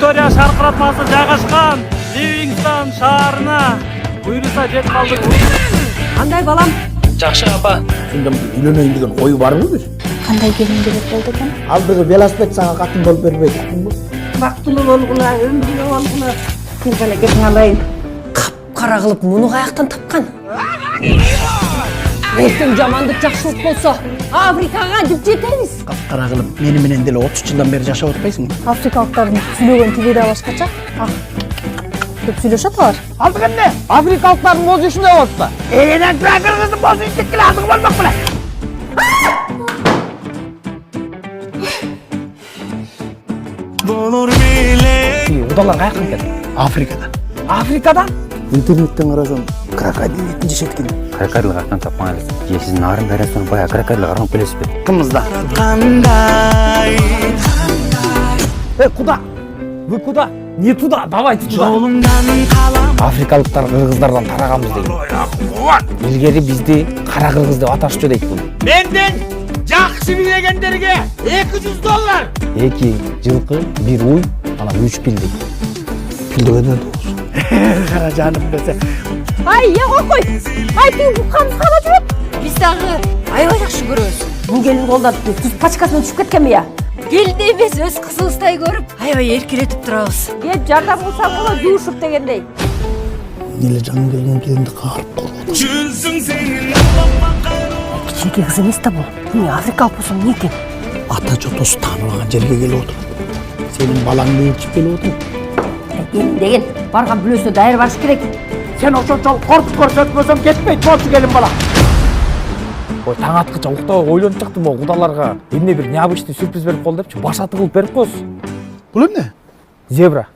Виктория шаркыратмасы жайгашкан Ливингстон шаарына буйруса жетип калдык. Кандай балам? Жакшы апа. Сенде үйлөнөйүн деген ой барбы бир? Кандай келин керек болду экен? Алдыгы велосипед сага катын болуп бербейт экенби? Бактылуу болгула, өмүрлүү болгула. Кел балекесин алайын. Капкара кылып муну каяктан тапкан? Эртең жамандык жакшылык болсо, Африкага жүк жетебиз. Капкара кылып мени менен деле 30 жылдан бери жашап атпайсыңбы? Африкалыктардын сүйлөгөн тили да башкача. Көп сүйлөшөт алар. Алдык эмне? Африкалыктардын мозу ушундай болот да. Энен кыргыздын мозу ичекиле алдыгы болмок беле. Удалар каяктан келди? Африкадан. Африкадан? Интернеттен карасам, крокодил этин жешет экен. Крокодил каяктан тапкан элес. Же сиздин арын бересиң бая крокодил кармап келесизби? Кымызда. Куда? Вы куда? Не туда, давайте туда. Африкалыктар кыргыздардан тараганбыз деген. Илгери бизди кара кыргыз деп аташчу дейт бул. Менден жакшы билгендерге $200. 2 жылкы, 1 уй, анан 3 пил дейт. Пил дегенде болсун. Кара жаным десе. Ай, я кой. Ай, тиң камсына жүрөт. Биз дагы аябай жакшы көрөбүз. Бул келин колдон түз пачкасынан түшүп кеткенби я? Келди эмес, өз кызыбыздай көрүп, аябай эркелетип турабыз. Кеп жардам кылсаң болот, жуушуп дегендей. Эле жаңы келген келинди каарып койгон. Кичинекей кыз эмес да бул. Эмне Африкалык болсо эмне экен? Ата жотосу тааныбаган жерге келип отуруп. Сенин балаңды ээрчип келип отуруп. Келин деген барган бүлөсүнө дайыр барыш керек. Сен ошончолук коркуп көрсөтмөсөң кетпейт болчу келин бала. Ой, таң аткыча уктабай ойлонуп чыктым го кудаларга эмне бир необычный сюрприз берип кол депчи, башаты кылып берип коесуз. Бул эмне? Зебра.